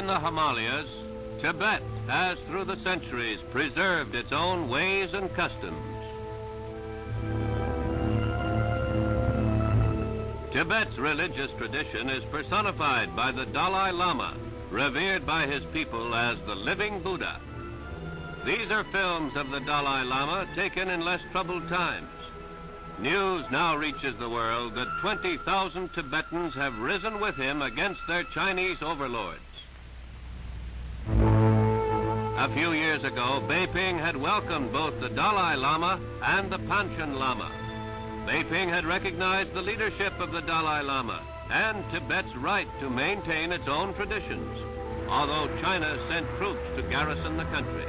in the Himalayas, Tibet has through the centuries preserved its own ways and customs. Tibet's religious tradition is personified by the Dalai Lama, revered by his people as the living Buddha. These are films of the Dalai Lama taken in less troubled times. News now reaches the world that 20,000 Tibetans have risen with him against their Chinese overlords. A few years ago, Beiping had welcomed both the Dalai Lama and the Panchen Lama. Beiping had recognized the leadership of the Dalai Lama and Tibet's right to maintain its own traditions, although China sent troops to garrison the country.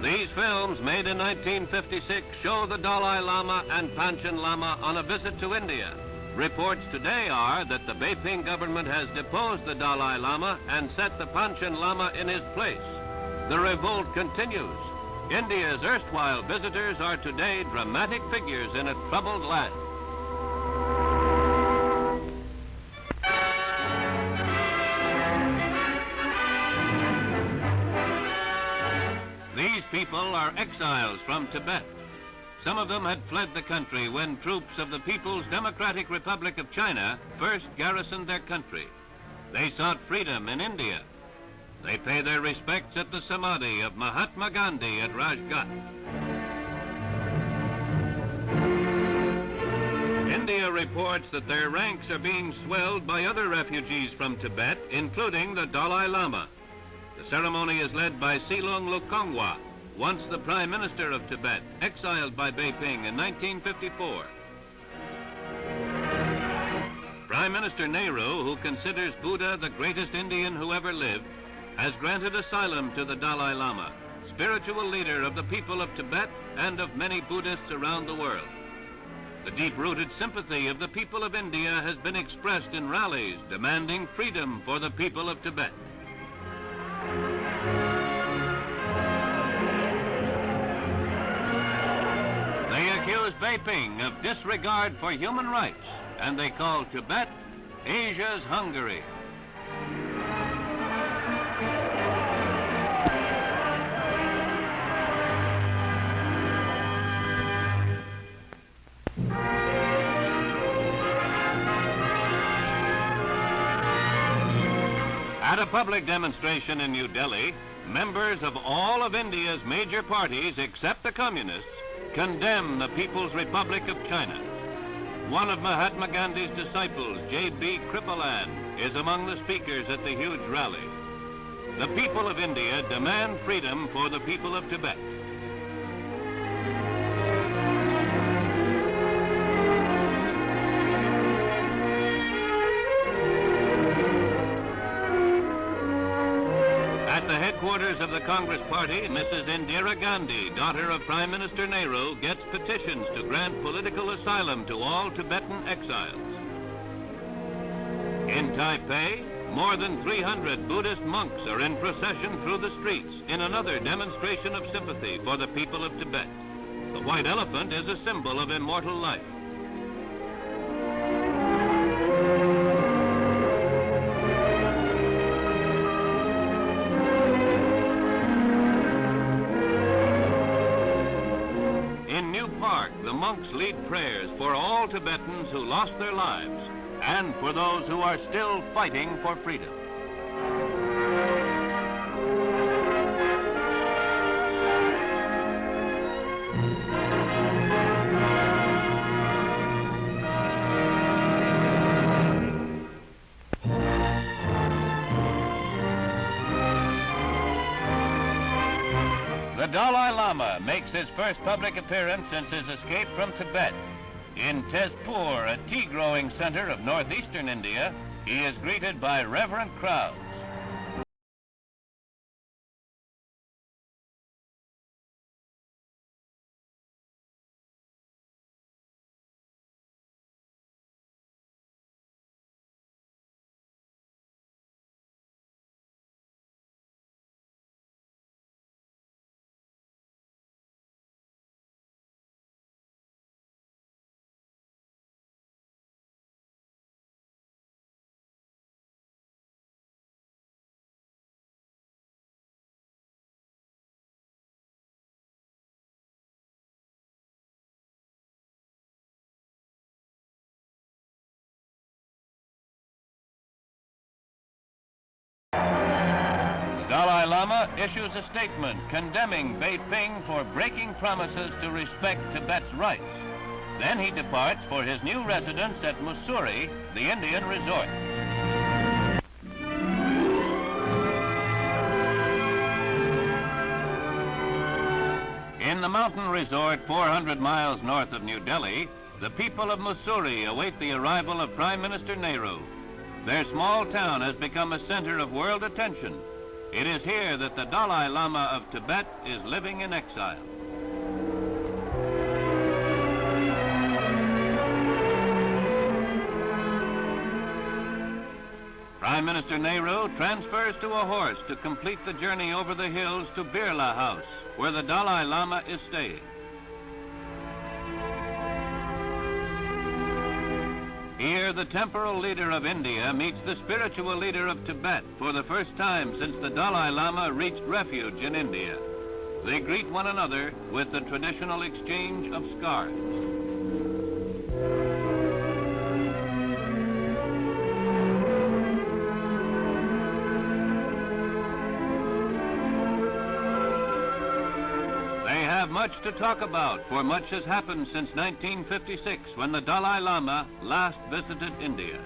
These films, made in 1956, show the Dalai Lama and Panchen Lama on a visit to India. Reports today are that the Beiping government has deposed the Dalai Lama and set the Panchen Lama in his place. The revolt continues. India's erstwhile visitors are today dramatic figures in a troubled land. These people are exiles from Tibet. Some of them had fled the country when troops of the People's Democratic Republic of China first garrisoned their country. They sought freedom in India. They pay their respects at the Samadhi of Mahatma Gandhi at Rajghat. India reports that their ranks are being swelled by other refugees from Tibet, including the Dalai Lama. The ceremony is led by Silong Lukongwa, once the Prime Minister of Tibet, exiled by Beiping in 1954. Prime Minister Nehru, who considers Buddha the greatest Indian who ever lived, has granted asylum to the Dalai Lama, spiritual leader of the people of Tibet and of many Buddhists around the world. The deep-rooted sympathy of the people of India has been expressed in rallies demanding freedom for the people of Tibet. They accuse Beiping of disregard for human rights, and they call Tibet Asia's Hungary. At a public demonstration in New Delhi, members of all of India's major parties, except the Communists, condemn the People's Republic of China. One of Mahatma Gandhi's disciples, J.B. Kripalan, is among the speakers at the huge rally. The people of India demand freedom for the people of Tibet. At the headquarters of the Congress Party, Mrs. Indira Gandhi, daughter of Prime Minister Nehru, gets petitions to grant political asylum to all Tibetan exiles. In Taipei, more than 300 Buddhist monks are in procession through the streets in another demonstration of sympathy for the people of Tibet. The white elephant is a symbol of immortal life. The monks lead prayers for all Tibetans who lost their lives and for those who are still fighting for freedom. The Dalai Lama makes his first public appearance since his escape from Tibet. In Tezpur, a tea-growing center of northeastern India, he is greeted by reverent crowds. Dalai Lama issues a statement condemning Beiping for breaking promises to respect Tibet's rights. Then he departs for his new residence at Mussoorie, the Indian resort. In the mountain resort 400 miles north of New Delhi, the people of Mussoorie await the arrival of Prime Minister Nehru. Their small town has become a center of world attention. It is here that the Dalai Lama of Tibet is living in exile. Prime Minister Nehru transfers to a horse to complete the journey over the hills to Birla House, where the Dalai Lama is staying. Here, the temporal leader of India meets the spiritual leader of Tibet for the first time since the Dalai Lama reached refuge in India. They greet one another with the traditional exchange of scarves. Much to talk about, for much has happened since 1956, when the Dalai Lama last visited India.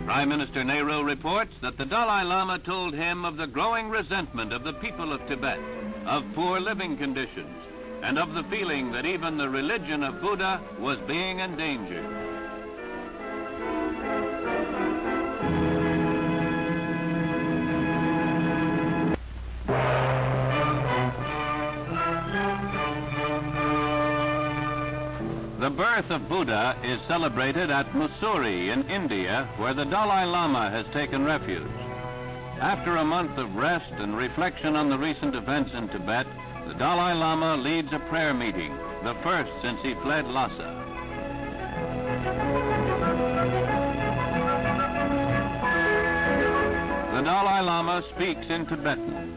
Prime Minister Nehru reports that the Dalai Lama told him of the growing resentment of the people of Tibet, of poor living conditions, and of the feeling that even the religion of Buddha was being endangered. The birth of Buddha is celebrated at Mussoorie in India, where the Dalai Lama has taken refuge. After a month of rest and reflection on the recent events in Tibet, the Dalai Lama leads a prayer meeting, the first since he fled Lhasa. The Dalai Lama speaks in Tibetan.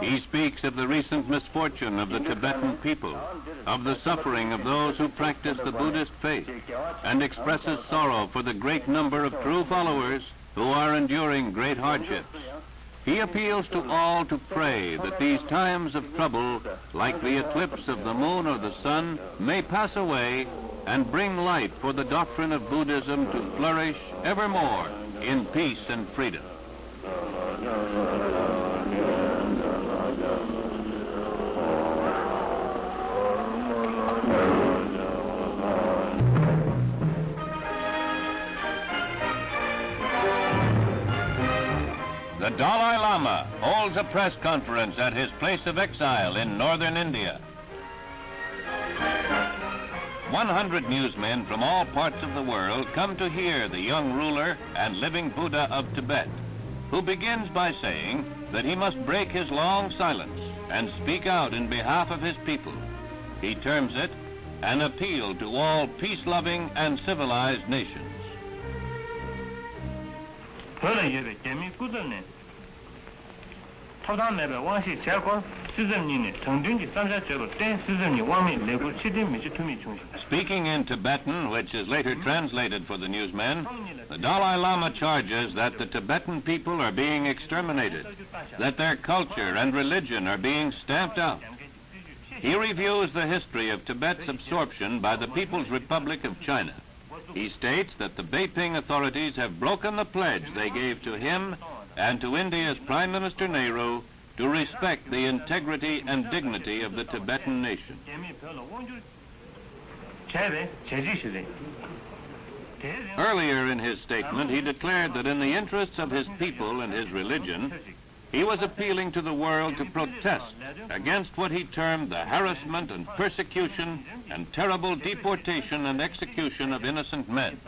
He speaks of the recent misfortune of the Tibetan people, of the suffering of those who practice the Buddhist faith, and expresses sorrow for the great number of true followers who are enduring great hardships. He appeals to all to pray that these times of trouble, like the eclipse of the moon or the sun, may pass away and bring light for the doctrine of Buddhism to flourish evermore in peace and freedom. The Dalai Lama holds a press conference at his place of exile in northern India. 100 newsmen from all parts of the world come to hear the young ruler and living Buddha of Tibet, who begins by saying that he must break his long silence and speak out in behalf of his people. He terms it an appeal to all peace-loving and civilized nations. Speaking in Tibetan, which is later translated for the newsmen, the Dalai Lama charges that the Tibetan people are being exterminated, that their culture and religion are being stamped out. He reviews the history of Tibet's absorption by the People's Republic of China. He states that the Beiping authorities have broken the pledge they gave to him and to India's Prime Minister Nehru to respect the integrity and dignity of the Tibetan nation. Earlier in his statement, he declared that in the interests of his people and his religion, he was appealing to the world to protest against what he termed the harassment and persecution and terrible deportation and execution of innocent men.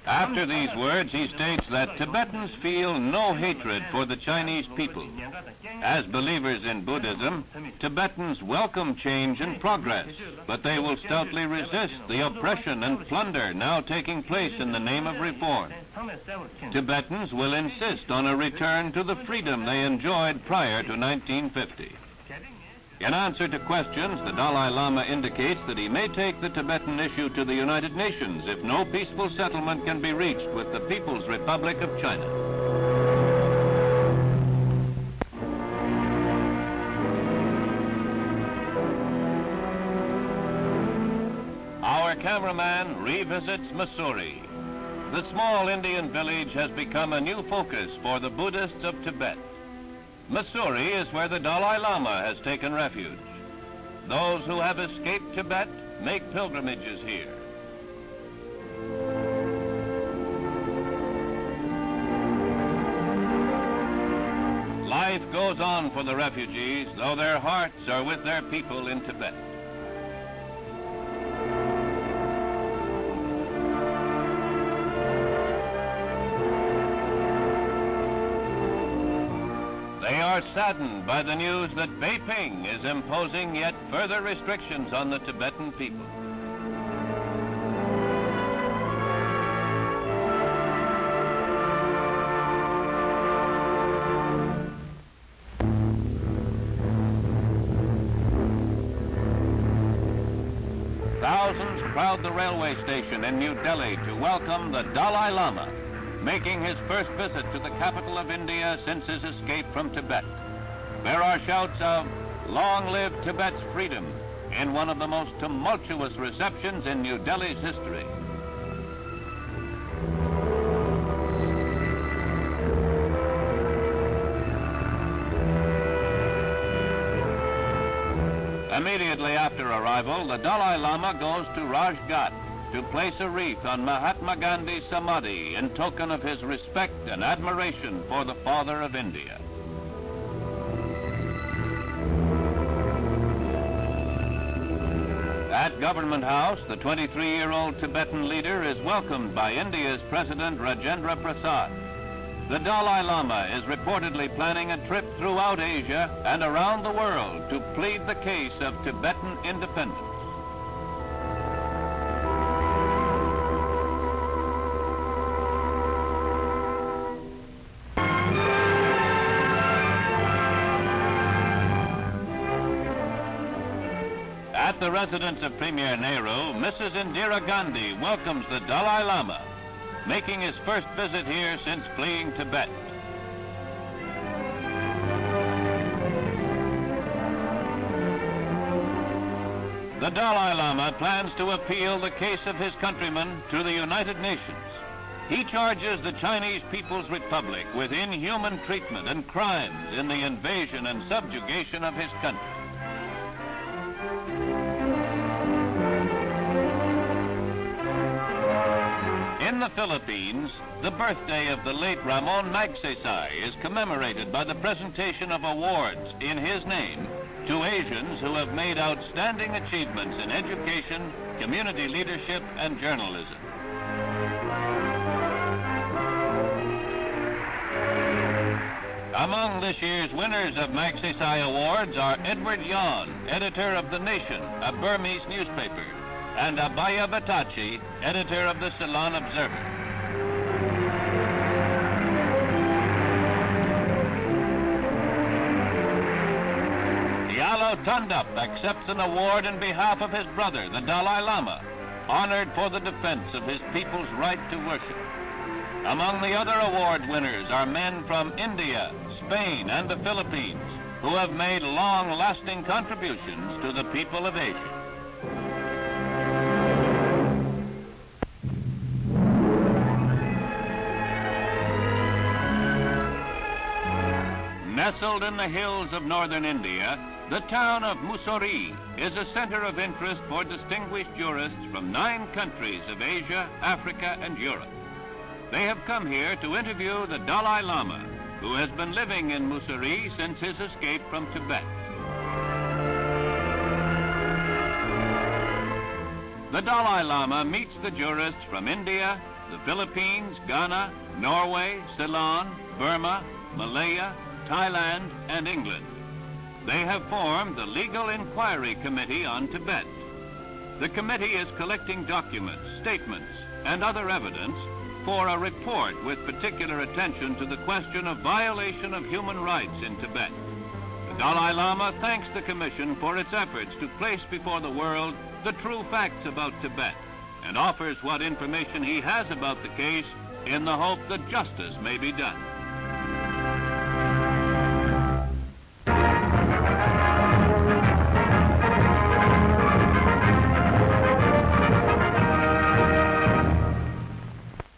After these words, he states that Tibetans feel no hatred for the Chinese people. As believers in Buddhism, Tibetans welcome change and progress, but they will stoutly resist the oppression and plunder now taking place in the name of reform. Tibetans will insist on a return to the freedom they enjoyed prior to 1950. In answer to questions, the Dalai Lama indicates that he may take the Tibetan issue to the United Nations if no peaceful settlement can be reached with the People's Republic of China. Our cameraman revisits Mussoorie. The small Indian village has become a new focus for the Buddhists of Tibet. Mussoorie is where the Dalai Lama has taken refuge. Those who have escaped Tibet make pilgrimages here. Life goes on for the refugees, though their hearts are with their people in Tibet. They are saddened by the news that Beiping is imposing yet further restrictions on the Tibetan people. Thousands crowd the railway station in New Delhi to welcome the Dalai Lama, making his first visit to the capital of India since his escape from Tibet. There are shouts of "Long live Tibet's freedom" in one of the most tumultuous receptions in New Delhi's history. Immediately after arrival, the Dalai Lama goes to Rajghat to place a wreath on Mahatma Gandhi's Samadhi in token of his respect and admiration for the father of India. At Government House, the 23-year-old Tibetan leader is welcomed by India's President Rajendra Prasad. The Dalai Lama is reportedly planning a trip throughout Asia and around the world to plead the case of Tibetan independence. At the residence of Premier Nehru, Mrs. Indira Gandhi welcomes the Dalai Lama, making his first visit here since fleeing Tibet. The Dalai Lama plans to appeal the case of his countrymen to the United Nations. He charges the Chinese People's Republic with inhuman treatment and crimes in the invasion and subjugation of his country. In the Philippines, the birthday of the late Ramon Magsaysay is commemorated by the presentation of awards in his name to Asians who have made outstanding achievements in education, community leadership, and journalism. Among this year's winners of Magsaysay Awards are Edward Yon, editor of The Nation, a Burmese newspaper, and Abaya Batachi, editor of the Ceylon Observer. Diallo Tundup accepts an award in behalf of his brother, the Dalai Lama, honored for the defense of his people's right to worship. Among the other award winners are men from India, Spain, and the Philippines, who have made long-lasting contributions to the people of Asia. Nestled in the hills of northern India, the town of Mussoorie is a center of interest for distinguished jurists from 9 countries of Asia, Africa, and Europe. They have come here to interview the Dalai Lama, who has been living in Mussoorie since his escape from Tibet. The Dalai Lama meets the jurists from India, the Philippines, Ghana, Norway, Ceylon, Burma, Malaya, Thailand, and England. They have formed the Legal Inquiry Committee on Tibet. The committee is collecting documents, statements, and other evidence for a report with particular attention to the question of violation of human rights in Tibet. The Dalai Lama thanks the Commission for its efforts to place before the world the true facts about Tibet and offers what information he has about the case in the hope that justice may be done.